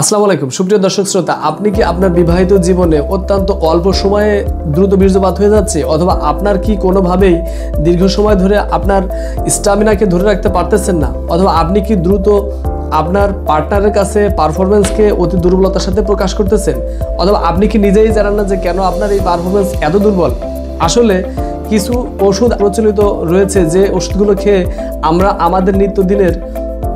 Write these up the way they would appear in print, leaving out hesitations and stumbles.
আসসালামু আলাইকুম সুপ্রিয় দর্শক শ্রোতা, আপনি কি আপনার বিবাহিত জীবনে অত্যন্ত অল্প সময়ে দ্রুত বীর্যপাত হয়ে যাচ্ছে, অথবা আপনার কি কোনোভাবেই দীর্ঘ সময় ধরে আপনার স্ট্যামিনাকে ধরে রাখতে পারতেছেন না, অথবা আপনি কি দ্রুত আপনার পার্টনারের কাছে পারফরমেন্সকে অতি দুর্বলতার সাথে প্রকাশ করতেছেন, অথবা আপনি কি নিজেই জানেন না যে কেন আপনার এই পারফরমেন্স এত দুর্বল। আসলে কিছু ওষুধ প্রচলিত রয়েছে যে ওষুধগুলো খেয়ে আমরা আমাদের নিত্যদিনের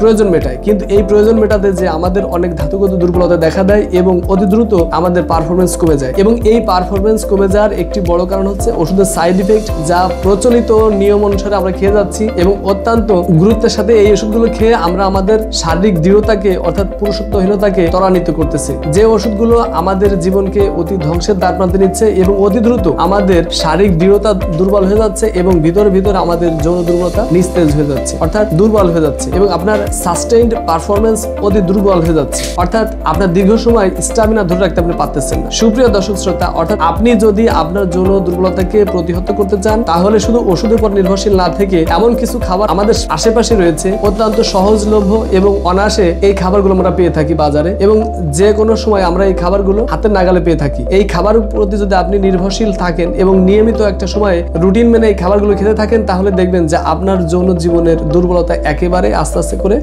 প্রয়োজন মেটায়, কিন্তু এই প্রয়োজন মেটাতে যে আমাদের অনেক ধাতুগত দুর্বলতা দেখা দেয় এবং অতি দ্রুত আমাদের পারফরমেন্স কমে যায়। এবং এই পারফরমেন্স কমে যাওয়ার একটি বড় কারণ হচ্ছে ওষুধের সাইড ইফেক্ট, যা প্রচলিত নিয়ম অনুসারে আমরা খেয়ে যাচ্ছি এবং অত্যন্ত গুরুত্বের সাথে এই ওষুধগুলো খেয়ে আমরা আমাদের শারীরিক দৃঢ়তাকে অর্থাৎ পুরুষত্বহীনতাকে ত্বরান্বিত করতেছি। যে ওষুধগুলো আমাদের জীবনকে অতি ধ্বংসের দ্বার প্রান্তে নিচ্ছে এবং অতি দ্রুত আমাদের শারীরিক দৃঢ়তা দুর্বল হয়ে যাচ্ছে এবং ভিতরে ভিতরে আমাদের যৌন দুর্বলতা নিস্তেজ হয়ে যাচ্ছে, অর্থাৎ দুর্বল হয়ে যাচ্ছে এবং আপনার সাস্টেইনড পারফরমেন্স অতি দুর্বল হয়ে যাচ্ছে, অর্থাৎ আপনার দীর্ঘ সময় স্ট্যামিনা ধরে রাখতে আপনি পারতেছেন না। সুপ্রিয় দর্শক শ্রোতা, অর্থাৎ আপনি যদি আপনার যৌন দুর্বলতাকে প্রতিহত করতে চান তাহলে শুধু ওষুধের উপর নির্ভরশীল না থেকে এমন কিছু খাবার আমাদের আশেপাশে রয়েছে, অত্যন্ত সহজলভ্য এবং অনায়াসে এই খাবারগুলো আমরা পেয়ে থাকি বাজারে এবং যে কোনো সময় আমরা এই খাবারগুলো হাতের নাগালে পেয়ে থাকি। এই খাবারের প্রতি যদি আপনি নির্ভরশীল থাকেন এবং নিয়মিত একটা সময়ে রুটিন মেনে এই খাবারগুলো খেতে থাকেন তাহলে দেখবেন যে আপনার যৌন জীবনের দুর্বলতা একেবারে আস্তে আস্তে করে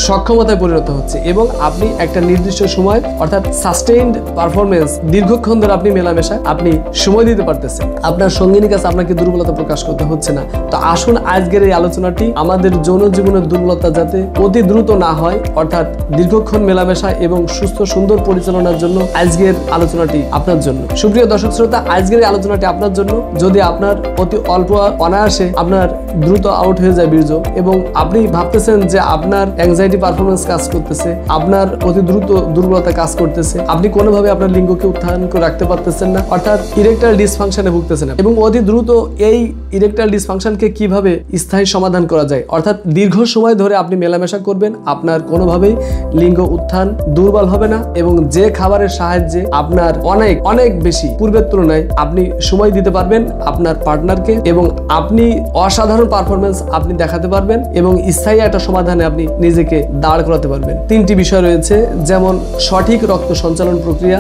সক্ষমতায় পরিণত হচ্ছে এবং আপনি একটা নির্দিষ্ট সময় অর্থাৎ সাস্টেইনড পারফরমেন্স দীর্ঘক্ষণ ধরে আপনি মেলামেশা আপনি সময় দিতে পারতেছেন, আপনার সঙ্গিনীর কাছে আপনাকে দুর্বলতা প্রকাশ করতে হচ্ছে না। তো আসুন আজকের এই আলোচনাটি আমাদের যৌন জীবনের দুর্বলতা যাতে অতি দ্রুত না হয়, অর্থাৎ দীর্ঘক্ষণ মেলামেশা এবং সুস্থ সুন্দর পরিচালনার জন্য আজকের আলোচনাটি আপনার জন্য। সুপ্রিয় দর্শক শ্রোতা, আজকের এই আলোচনাটি আপনার জন্য। যদি আপনার অতি অল্প অনায়াসে আপনার দ্রুত আউট হয়ে যায় বীর্য এবং আপনি ভাবতেছেন যে আপনার অ্যাংজাইটি পারফরমেন্স কাজ করতেছে, আপনার অতি দ্রুত দুর্বলতা কাজ করতেছে, আপনি কোনোভাবে আপনার লিঙ্গকে উত্থান করে রাখতে পারতেছেন না, অর্থাৎ ইরেকটাইল ডিসফাংশনে ভুগতেছেন এবং অতি দ্রুত এই ইরেকটাইল ডিসফাংশনকে কিভাবে স্থায়ী সমাধান করা যায়, অর্থাৎ দীর্ঘ সময় ধরে আপনি মেলামেশা করবেন, আপনার কোনোভাবেই লিঙ্গ উত্থান দুর্বল হবে না এবং যে খাবারের সাহায্যে আপনার অনেক অনেক বেশি পূর্বের তুলনায় আপনি সময় দিতে পারবেন আপনার পার্টনারকে এবং আপনি অসাধারণ পারফরমেন্স আপনি দেখাতে পারবেন এবং স্থায়ী একটা সমাধানে আপনি নিজেকে দাঁড় করাতে পারবেন। তিনটি বিষয় রয়েছে, যেমন সঠিক রক্ত সঞ্চালন প্রক্রিয়া,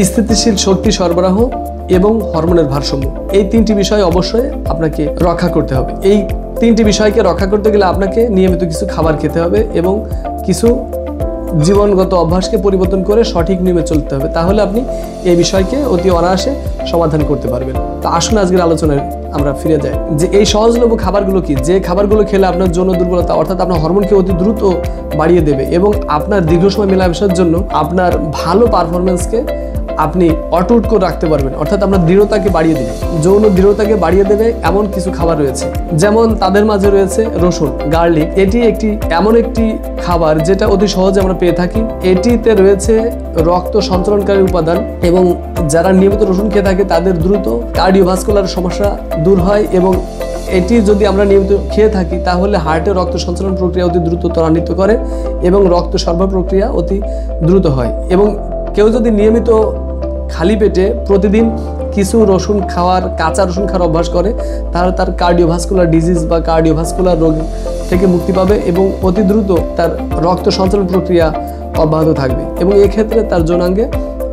স্থিতিশীল শক্তি সরবরাহ এবং হরমোনের ভারসাম্য। এই তিনটি বিষয় অবশ্যই আপনাকে রক্ষা করতে হবে। এই তিনটি বিষয়কে রক্ষা করতে গেলে আপনাকে নিয়মিত কিছু খাবার খেতে হবে এবং কিছু জীবনগত অভ্যাসকে পরিবর্তন করে সঠিক নিয়মে চলতে হবে, তাহলে আপনি এই বিষয়কে অতি অনায়াসে সমাধান করতে পারবেন। তো আসুন আজকের আলোচনায় আমরা ফিরে যাই যে এই সহজলভ্য খাবারগুলো কি, যে খাবারগুলো খেলে আপনার যৌন দুর্বলতা অর্থাৎ আপনার হরমোনকে অতি দ্রুত বাড়িয়ে দেবে এবং আপনার দীর্ঘ সময় মেলামেশার জন্য আপনার ভালো পারফরমেন্সকে আপনি অটুট করে রাখতে পারবেন, অর্থাৎ আপনার দৃঢ়তাকে বাড়িয়ে দেবে, যৌন দৃঢ়তাকে বাড়িয়ে দেবে এমন কিছু খাবার রয়েছে। যেমন তাদের মাঝে রয়েছে রসুন, গার্লিক। এটি এমন একটি খাবার যেটা অতি সহজে আমরা পেয়ে থাকি। এটিতে রয়েছে রক্ত সঞ্চালনকারী উপাদান এবং যারা নিয়মিত রসুন খেয়ে থাকে তাদের দ্রুত কার্ডিওভাস্কুলার সমস্যা দূর হয় এবং এটি যদি আমরা নিয়মিত খেয়ে থাকি তাহলে হার্টের রক্ত সঞ্চালন প্রক্রিয়া অতি দ্রুত ত্বরান্বিত করে এবং রক্ত সরবরাহ প্রক্রিয়া অতি দ্রুত হয়। এবং কেউ যদি নিয়মিত খালি পেটে প্রতিদিন কিছু রসুন খাওয়ার, কাঁচা রসুন খাওয়ার অভ্যাস করে তাহলে তার কার্ডিওভাস্কুলার ডিজিজ বা কার্ডিওভাস্কুলার রোগ থেকে মুক্তি পাবে এবং অতি দ্রুত তার রক্ত সঞ্চালন প্রক্রিয়া অব্যাহত থাকবে এবং এক্ষেত্রে তার যৌনাঙ্গে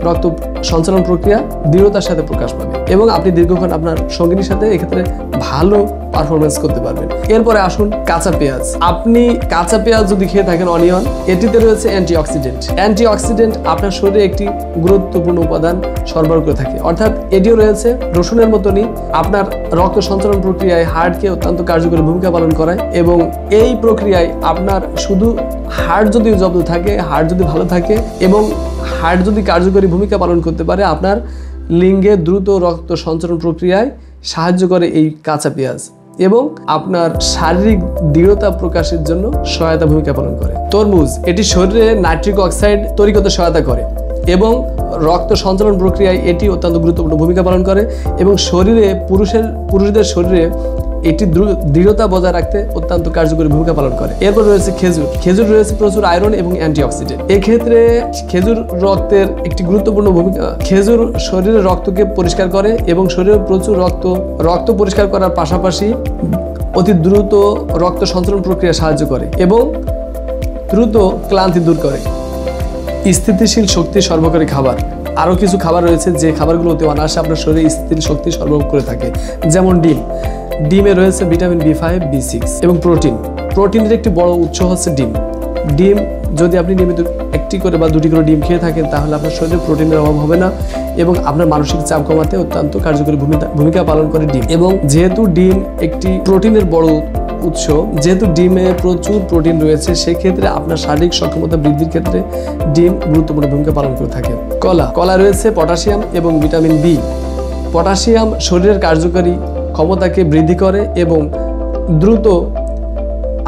রক্ত সঞ্চালন প্রক্রিয়া দৃঢ়তার সাথে প্রকাশ পাবে এবং আপনি দীর্ঘক্ষণ আপনার সঙ্গিনীর সাথে এক্ষেত্রে ভালো পারফরমেন্স করতে পারবেন। এরপরে আসুন কাঁচা পেঁয়াজ। আপনি কাঁচা পেঁয়াজ যদি খেয়ে থাকেন, অনিয়ন, এটিতে রয়েছে অ্যান্টিঅক্সিডেন্ট। অ্যান্টিঅক্সিডেন্ট আপনার শরীরে একটি গুরুত্বপূর্ণ উপাদান সরবরাহ করে থাকে, অর্থাৎ এটিও রয়েছে রসুনের মতনই আপনার রক্ত সঞ্চালন প্রক্রিয়ায় হার্টকে অত্যন্ত কার্যকরী ভূমিকা পালন করায় এবং এই প্রক্রিয়ায় আপনার শুধু হার্ট যদি জব্দ থাকে, হার্ট যদি ভালো থাকে এবং হার্ট যদি কার্যকরী ভূমিকা পালন করতে পারে, আপনার লিঙ্গে দ্রুত রক্ত সঞ্চালন প্রক্রিয়ায় সাহায্য করে এই কাঁচা পেঁয়াজ এবং আপনার শারীরিক দৃঢ়তা প্রকাশের জন্য সহায়তা ভূমিকা পালন করে। তরমুজ, এটি শরীরে নাইট্রিক অক্সাইড তৈরি করতে সহায়তা করে এবং রক্ত সঞ্চালন প্রক্রিয়ায় এটি অত্যন্ত গুরুত্বপূর্ণ ভূমিকা পালন করে এবং পুরুষদের শরীরে এটি দৃঢ়তা বজায় রাখতে অত্যন্ত কার্যকরী ভূমিকা পালন করে। এরপর রয়েছে খেজুর। খেজুর রয়েছে প্রচুর আয়রন এবং অ্যান্টিঅক্সিডেন্ট। এক্ষেত্রে খেজুর রক্তের একটি গুরুত্বপূর্ণ ভূমিকা। খেজুর শরীরের রক্তকে পরিষ্কার করে এবং শরীরে প্রচুর রক্ত পরিষ্কার করার পাশাপাশি অতি দ্রুত রক্ত সঞ্চালন প্রক্রিয়া সাহায্য করে এবং দ্রুত ক্লান্তি দূর করে। স্থিতিশীল শক্তি সরবরাহকারী খাবার। আরও কিছু খাবার রয়েছে যে খাবারগুলো অতি অনায়াসে আপনার শরীরে স্থিতিশীল শক্তি সরবরাহ করে থাকে, যেমন ডিম। ডিমে রয়েছে ভিটামিন B5, B6 এবং প্রোটিন। প্রোটিনের একটি বড় উৎস হচ্ছে ডিম। ডিম যদি আপনি নিয়মিত একটি করে বা দুটি করে ডিম খেয়ে থাকেন তাহলে আপনার শরীরে প্রোটিনের অভাব হবে না এবং আপনার মানসিক চাপ কমাতে অত্যন্ত কার্যকরী ভূমিকা পালন করে ডিম। এবং যেহেতু ডিম একটি প্রোটিনের বড় উৎস, যেহেতু ডিমে প্রচুর প্রোটিন রয়েছে, সেক্ষেত্রে আপনার শারীরিক সক্ষমতা বৃদ্ধির ক্ষেত্রে ডিম গুরুত্বপূর্ণ ভূমিকা পালন করে থাকে। কলা রয়েছে পটাশিয়াম এবং ভিটামিন বি। পটাশিয়াম শরীরের কার্যকরী ক্ষমতাকে বৃদ্ধি করে এবং দ্রুত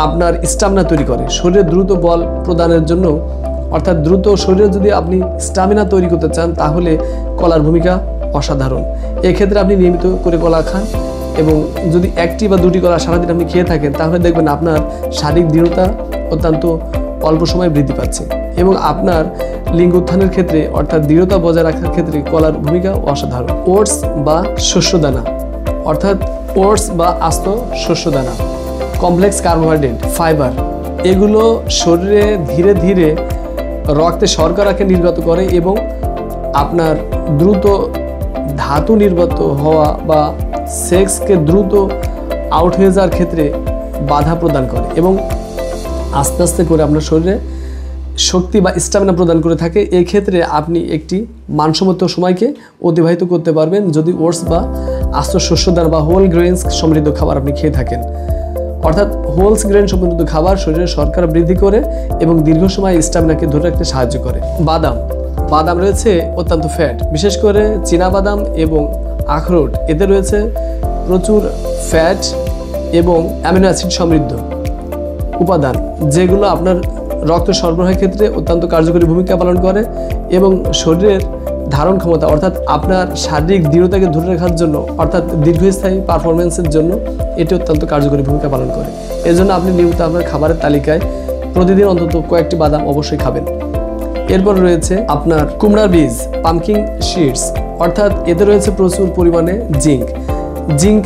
আপনার স্টামিনা তৈরি করে। শরীরে দ্রুত বল প্রদানের জন্য, অর্থাৎ দ্রুত শরীরে যদি আপনি স্টামিনা তৈরি করতে চান তাহলে কলার ভূমিকা অসাধারণ। এক্ষেত্রে আপনি নিয়মিত করে কলা খান এবং যদি একটি বা দুটি কলা সারাদিন আপনি খেয়ে থাকেন তাহলে দেখবেন আপনার শারীরিক দৃঢ়তা অত্যন্ত অল্প সময়ে বৃদ্ধি পাচ্ছে এবং আপনার লিঙ্গ উত্থানের ক্ষেত্রে অর্থাৎ দৃঢ়তা বজায় রাখার ক্ষেত্রে কলার ভূমিকা অসাধারণ। ওটস বা শস্যদানা, অর্থাৎ ওটস বা আস্ত শস্যদানা, কমপ্লেক্স কার্বোহাইড্রেট, ফাইবার, এগুলো শরীরে ধীরে ধীরে রক্তে শর্করাকে নির্গত করে এবং আপনার দ্রুত ধাতু নির্গত হওয়া বা সেক্সকে দ্রুত আউট হয়ে যাওয়ার ক্ষেত্রে বাধা প্রদান করে এবং আস্তে আস্তে করে আপনার শরীরে শক্তি বা স্টামিনা প্রদান করে থাকে। এই ক্ষেত্রে আপনি একটি মানসম্মত সময়কে অতিবাহিত করতে পারবেন যদি ওটস বা আস্ত শস্যদানা বা হোল গ্রেনস সমৃদ্ধ খাবার আপনি খেয়ে থাকেন। অর্থাৎ হোলস গ্রেন সমৃদ্ধ খাবার শরীরে শর্করা বৃদ্ধি করে এবং দীর্ঘ সময় স্টামিনাকে ধরে রাখতে সাহায্য করে। বাদাম রয়েছে অত্যন্ত ফ্যাট, বিশেষ করে চীনাবাদাম এবং আখরোট, এতে রয়েছে প্রচুর ফ্যাট এবং অ্যামিনো অ্যাসিড সমৃদ্ধ উপাদান, যেগুলো আপনার রক্ত সরবরাহের ক্ষেত্রে অত্যন্ত কার্যকরী ভূমিকা পালন করে এবং শরীরের ধারণ ক্ষমতা অর্থাৎ আপনার শারীরিক দৃঢ়তাকে ধরে রাখার জন্য অর্থাৎ দীর্ঘস্থায়ী পারফরমেন্সের জন্য এটি অত্যন্ত কার্যকরী ভূমিকা পালন করে। এজন্য আপনি নিয়মিত আপনার খাবারের তালিকায় প্রতিদিন অন্তত কয়েকটি বাদাম অবশ্যই খাবেন। এরপর রয়েছে আপনার কুমড়ার বীজ, পামকিন সিডস, অর্থাৎ এতে রয়েছে প্রচুর পরিমাণে জিঙ্ক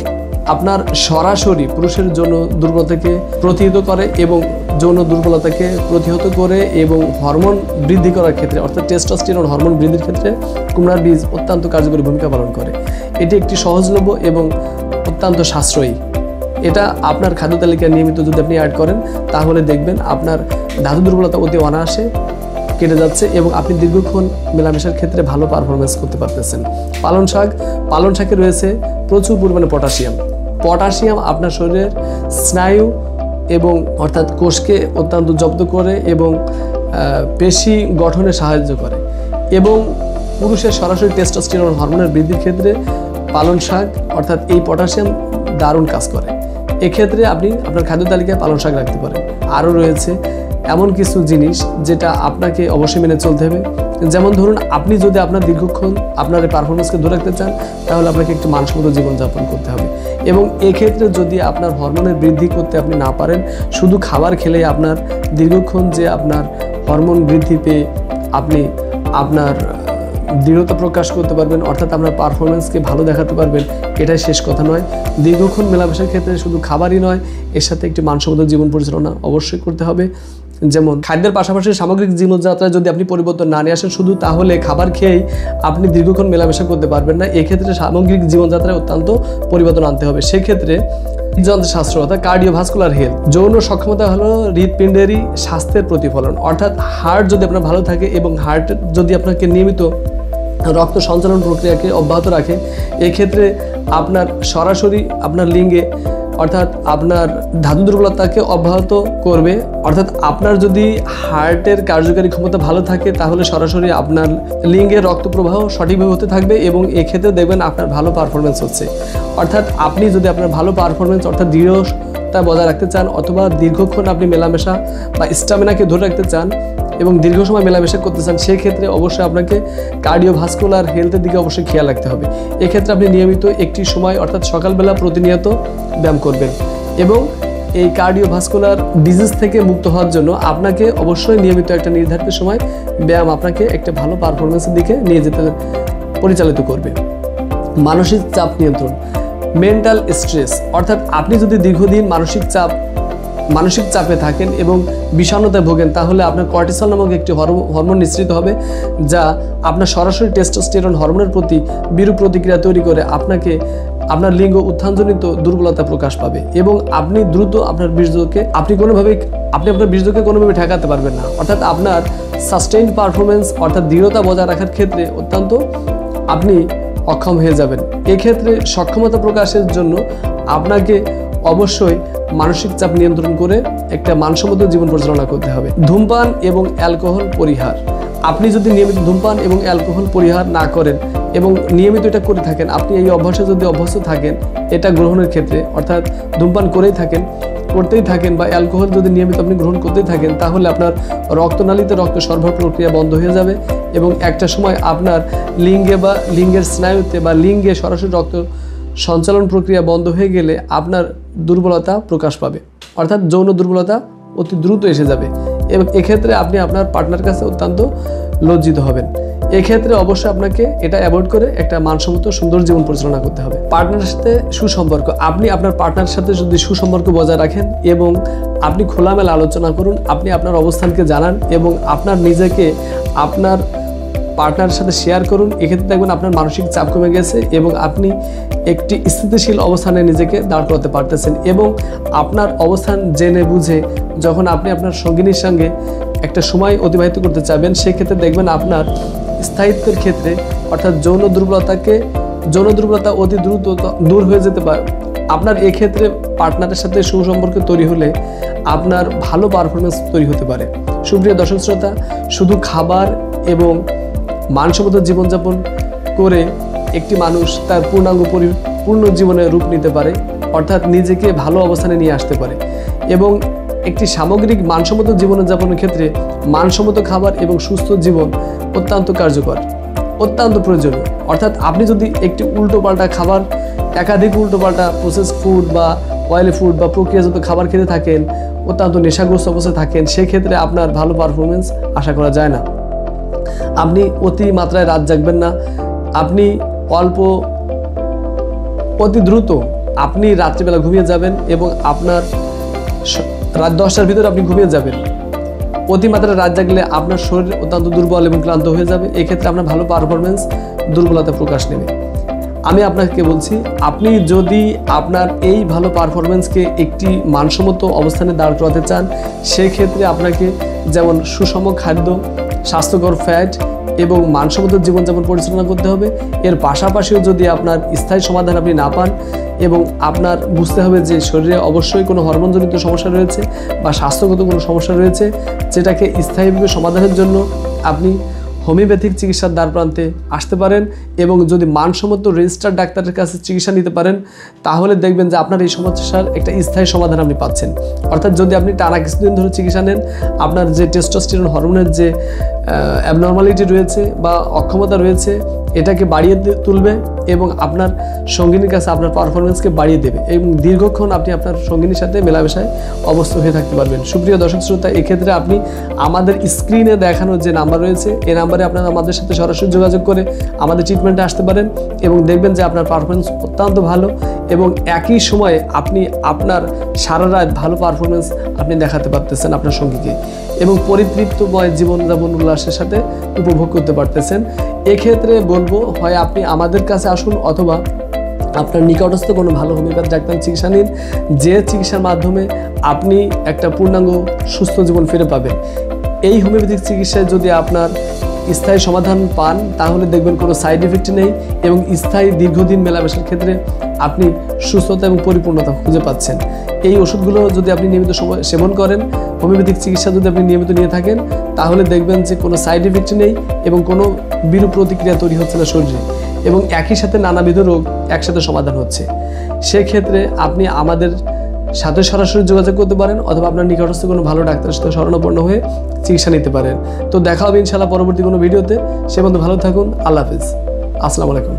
আপনার সরাসরি পুরুষের যৌন দুর্বলতাকে প্রতিহত করে এবং যৌন দুর্বলতাকে প্রতিহত করে এবং হরমোন বৃদ্ধি করার ক্ষেত্রে অর্থাৎ টেস্টোস্টেরন হরমোন বৃদ্ধির ক্ষেত্রে কুমড়ার বীজ অত্যন্ত কার্যকরী ভূমিকা পালন করে। এটি একটি সহজলভ্য এবং অত্যন্ত সাশ্রয়ী। এটা আপনার খাদ্য তালিকায় নিয়মিত যদি আপনি অ্যাড করেন তাহলে দেখবেন আপনার ধাতু দুর্বলতা অতি অনায়াসে কেটে যাচ্ছে এবং আপনি দীর্ঘক্ষণ মেলামেশার ক্ষেত্রে ভালো পারফরমেন্স করতে পারতেছেন। পালন শাকে রয়েছে প্রচুর পরিমাণে পটাশিয়াম আপনার শরীরের স্নায়ু এবং অর্থাৎ কোষকে অত্যন্ত জব্দ করে এবং পেশি গঠনে সাহায্য করে এবং পুরুষের সরাসরি টেস্টোস্টেরন হরমোনের বৃদ্ধির ক্ষেত্রে পালন শাক অর্থাৎ এই পটাশিয়াম দারুণ কাজ করে। এক্ষেত্রে আপনি আপনার খাদ্য তালিকায় পালন শাক রাখতে পারেন। আরও রয়েছে এমন কিছু জিনিস যেটা আপনাকে অবশ্যই মেনে চলতে হবে, যেমন ধরুন আপনি যদি আপনার দীর্ঘক্ষণ আপনার পারফরমেন্সকে ধরে রাখতে চান তাহলে আপনাকে একটু মানসম্মত জীবনযাপন করতে হবে এবং এক্ষেত্রে যদি আপনার হরমোনের বৃদ্ধি করতে আপনি না পারেন, শুধু খাবার খেলেই আপনার দীর্ঘক্ষণ যে আপনার হরমোন বৃদ্ধি পেয়ে আপনি আপনার দৃঢ়তা প্রকাশ করতে পারবেন অর্থাৎ আপনার পারফরমেন্সকে ভালো দেখাতে পারবেন, এটাই শেষ কথা নয়। দীর্ঘক্ষণ মেলামেশার ক্ষেত্রে শুধু খাবারই নয়, এর সাথে একটি মানসম্মত জীবন পরিচালনা অবশ্যই করতে হবে। যেমন খাদ্যের পাশাপাশি সামগ্রিক জীবনযাত্রায় যদি আপনি পরিবর্তন না নিয়ে আসেন শুধু, তাহলে খাবার খেয়েই আপনি দীর্ঘক্ষণ মেলামেশা করতে পারবেন না। এক্ষেত্রে সামগ্রিক জীবনযাত্রায় অত্যন্ত পরিবর্তন আনতে হবে। সেক্ষেত্রে হৃদযন্ত্রশাস্ত্র অর্থাৎ কার্ডিওভাস্কুলার হেলথ, যৌন সক্ষমতা হলো হৃদপিণ্ডেরই স্বাস্থ্যের প্রতিফলন। অর্থাৎ হার্ট যদি আপনার ভালো থাকে এবং হার্ট যদি আপনাকে নিয়মিত রক্ত সঞ্চালন প্রক্রিয়াকে অব্যাহত রাখে, এক্ষেত্রে আপনার সরাসরি আপনার লিঙ্গে অর্থাৎ আপনার ধাতু দুর্বলতাকে অব্যাহত করবে। অর্থাৎ আপনার যদি হার্টের কার্যকারী ক্ষমতা ভালো থাকে তাহলে সরাসরি আপনার লিঙ্গের রক্ত প্রবাহ সঠিকভাবে হতে থাকবে এবং এক্ষেত্রে দেখবেন আপনার ভালো পারফরমেন্স হচ্ছে। অর্থাৎ আপনি যদি আপনার ভালো পারফরমেন্স অর্থাৎ দৃঢ়তা বজায় রাখতে চান অথবা দীর্ঘক্ষণ আপনি মেলামেশা বা স্টামিনাকে ধরে রাখতে চান এবং দীর্ঘ সময় মেলামেশা করতে চান, সেক্ষেত্রে অবশ্যই আপনাকে কার্ডিওভাস্কুলার হেলথের দিকে অবশ্যই খেয়াল রাখতে হবে। এক্ষেত্রে আপনি নিয়মিত একটি সময় অর্থাৎ সকালবেলা প্রতিনিয়ত ব্যায়াম করবেন এবং এই কার্ডিওভাস্কুলার ডিজিজ থেকে মুক্ত হওয়ার জন্য আপনাকে অবশ্যই নিয়মিত একটা নির্ধারিত সময় ব্যায়াম আপনাকে একটা ভালো পারফরমেন্সের দিকে নিয়ে যেতে পরিচালিত করবে। মানসিক চাপ নিয়ন্ত্রণ, মেন্টাল স্ট্রেস, অর্থাৎ আপনি যদি দীর্ঘদিন মানসিক চাপ মানসিক চাপে থাকেন এবং বিষণ্ণতায় ভোগেন, তাহলে আপনার কর্টিসল নামক একটি হরমোন নিঃসৃত হবে, যা আপনার সরাসরি টেস্টোস্টেরন হরমোনের প্রতি বিরূপ প্রতিক্রিয়া তৈরি করে আপনার লিঙ্গ উত্থানজনিত দুর্বলতা প্রকাশ পাবে এবং আপনি দ্রুত আপনার বীর্যকে আপনি আপনার বীর্যকে কোনোভাবে ঠেকাতে পারবেন না। অর্থাৎ আপনার সাস্টেইন পারফরমেন্স অর্থাৎ দৃঢ়তা বজায় রাখার ক্ষেত্রে অত্যন্ত আপনি অক্ষম হয়ে যাবেন। এক্ষেত্রে সক্ষমতা প্রকাশের জন্য আপনাকে অবশ্যই মানসিক চাপ নিয়ন্ত্রণ করে একটা মানসম্মত জীবন পরিচালনা করতে হবে। ধূমপান এবং অ্যালকোহল পরিহার। আপনি যদি নিয়মিত ধূমপান এবং অ্যালকোহল পরিহার না করেন এবং নিয়মিত এটা করে থাকেন, আপনি এই অভ্যাসে যদি অভ্যস্ত থাকেন এটা গ্রহণের ক্ষেত্রে, অর্থাৎ ধূমপান করতেই থাকেন বা অ্যালকোহল যদি নিয়মিত আপনি গ্রহণ করতেই থাকেন, তাহলে আপনার রক্তনালীতে রক্ত সরবরাহ প্রক্রিয়া বন্ধ হয়ে যাবে এবং একটা সময় আপনার লিঙ্গে বা লিঙ্গের স্নায়ুতে বা লিঙ্গে সরাসরি রক্ত সঞ্চালন প্রক্রিয়া বন্ধ হয়ে গেলে আপনার দুর্বলতা প্রকাশ পাবে, অর্থাৎ যৌন দুর্বলতা অতি দ্রুত এসে যাবে এবং এক্ষেত্রে আপনি আপনার পার্টনার কাছে অত্যন্ত লজ্জিত হবেন। এক্ষেত্রে অবশ্যই আপনাকে এটা অ্যাভয়েড করে একটা মানসম্মত সুন্দর জীবন পরিচালনা করতে হবে। পার্টনারের সাথে সুসম্পর্ক। আপনি আপনার পার্টনারের সাথে যদি সুসম্পর্ক বজায় রাখেন এবং আপনি খোলামেলা আলোচনা করুন, আপনি আপনার অবস্থানকে জানান এবং আপনার নিজেকে আপনার পার্টনারের সাথে শেয়ার করুন, এক্ষেত্রে দেখবেন আপনার মানসিক চাপ কমে গেছে এবং আপনি একটি স্থিতিশীল অবস্থানে নিজেকে দাঁড় করাতে পারতেছেন এবং আপনার অবস্থান জেনে বুঝে যখন আপনি আপনার সঙ্গিনীর সঙ্গে একটা সময় অতিবাহিত করতে চাইবেন, সেক্ষেত্রে দেখবেন আপনার স্থায়িত্বের ক্ষেত্রে অর্থাৎ যৌন দুর্বলতা অতি দ্রুত দূর হয়ে যেতে পারে। আপনার এক্ষেত্রে পার্টনারের সাথে সুসম্পর্ক তৈরি হলে আপনার ভালো পারফরমেন্স তৈরি হতে পারে। সুপ্রিয় দর্শক শ্রোতা, শুধু খাবার এবং মানসম্মত জীবনযাপন করে একটি মানুষ তার পূর্ণ জীবনের রূপ নিতে পারে, অর্থাৎ নিজেকে ভালো অবস্থানে নিয়ে আসতে পারে এবং একটি সামগ্রিক মানসম্মত জীবনযাপনের ক্ষেত্রে মানসম্মত খাবার এবং সুস্থ জীবন অত্যন্ত কার্যকর, অত্যন্ত প্রয়োজনীয়। অর্থাৎ আপনি যদি একটি উল্টোপাল্টা খাবার, একাধিক উল্টোপাল্টা প্রসেস ফুড বা অয়েলি ফুড বা প্রক্রিয়াজাত খাবার খেতে থাকেন, অত্যন্ত নেশাগ্রস্ত অবস্থায় থাকেন, সেক্ষেত্রে আপনার ভালো পারফরমেন্স আশা করা যায় না। আপনি অতি মাত্রায় রাত জাগবেন না, আপনি অতি দ্রুত আপনি রাত্রিবেলা ঘুমিয়ে যাবেন এবং আপনার রাত 10টার ভিতরে আপনি ঘুমিয়ে যাবেন। অতিমাত্রায় রাত জাগলে আপনার শরীর অত্যন্ত দুর্বল এবং ক্লান্ত হয়ে যাবে, এক্ষেত্রে আপনার ভালো পারফরমেন্স দুর্বলতা প্রকাশ নেবে। আমি আপনাকে বলছি, আপনি যদি আপনার এই ভালো পারফরমেন্সকে একটি মানসম্মত অবস্থানে দাঁড় করাতে চান, সেক্ষেত্রে আপনাকে যেমন সুষম খাদ্য, স্বাস্থ্যকর ফ্যাট এবং মানসম্মত জীবনযাপন পরিচালনা করতে হবে। এর পাশাপাশিও যদি আপনার স্থায়ী সমাধান আপনি না পান এবং আপনার বুঝতে হবে যে শরীরে অবশ্যই কোনো হরমোনজনিত সমস্যা রয়েছে বা স্বাস্থ্যগত কোনো সমস্যা রয়েছে, যেটাকে স্থায়ীভাবে সমাধানের জন্য আপনি হোমিওপ্যাথিক চিকিৎসার দ্বার প্রান্তে আসতে পারেন এবং যদি মানসম্মত রেজিস্টার্ড ডাক্তারের কাছে চিকিৎসা নিতে পারেন, তাহলে দেখবেন যে আপনার এই সমস্যার একটা স্থায়ী সমাধান আপনি পাচ্ছেন। অর্থাৎ যদি আপনি টানা কিছুদিন ধরে চিকিৎসা নেন, আপনার যে টেস্টোস্টেরন হরমোনের যে অ্যাবনর্মালিটি রয়েছে বা অক্ষমতা রয়েছে, এটাকে বাড়িয়ে তুলবে এবং আপনার সঙ্গিনীর কাছে আপনার পারফরমেন্সকে বাড়িয়ে দেবে এবং দীর্ঘক্ষণ আপনি আপনার সঙ্গিনীর সাথে মেলামেশায় অবস্থ হয়ে থাকতে পারবেন। সুপ্রিয় দর্শক শ্রোতা, এক্ষেত্রে আপনি আমাদের স্ক্রিনে দেখানো যে নাম্বার রয়েছে, এই নাম্বারে আপনারা আমাদের সাথে সরাসরি যোগাযোগ করে আমাদের ট্রিটমেন্টে আসতে পারেন এবং দেখবেন যে আপনার পারফরমেন্স অত্যন্ত ভালো এবং একই সময়ে আপনি আপনার সারা রাত ভালো পারফরমেন্স আপনি দেখাতে পারতেছেন আপনার সঙ্গীকে এবং পরিতৃপ্তময় জীবনযাপন উল্লাসের সাথে উপভোগ করতে পারতেছেন। এক্ষেত্রে বলবো, হয় আপনি আমাদের কাছে আসুন অথবা আপনার নিকটস্থ কোনো ভালো হোমিওপ্যাথি ডাক্তার চিকিৎসা নিন, যে চিকিৎসার মাধ্যমে আপনি একটা পূর্ণাঙ্গ সুস্থ জীবন ফিরে পাবেন। এই হোমিওপ্যাথিক চিকিৎসায় যদি আপনার স্থায়ী সমাধান পান, তাহলে দেখবেন কোনো সাইড এফেক্ট নেই এবং স্থায়ী দীর্ঘদিন মেলামেশার ক্ষেত্রে আপনি সুস্থতা এবং পরিপূর্ণতা খুঁজে পাচ্ছেন। এই ওষুধগুলো যদি আপনি নিয়মিত সেবন করেন, হোমিওপ্যাথিক চিকিৎসা যদি আপনি নিয়মিত নিয়ে থাকেন, তাহলে দেখবেন যে কোনো সাইড এফেক্ট নেই এবং কোনো বিরূপ প্রতিক্রিয়া তৈরি হচ্ছে না শরীরে এবং একই সাথে নানাবিধ রোগ একসাথে সমাধান হচ্ছে। সেক্ষেত্রে আপনি আমাদের সাথে সরাসরি যোগাযোগ করতে পারেন অথবা আপনার নিকটস্থ কোনো ভালো ডাক্তারের সাথে শরণাপন্ন হয়ে চিকিৎসা নিতে পারেন। তো দেখা হবে ইনশাআল্লাহ পরবর্তী কোনো ভিডিওতে। সে পর্যন্ত ভালো থাকুন। আল্লাহ হাফেজ। আসসালামু আলাইকুম।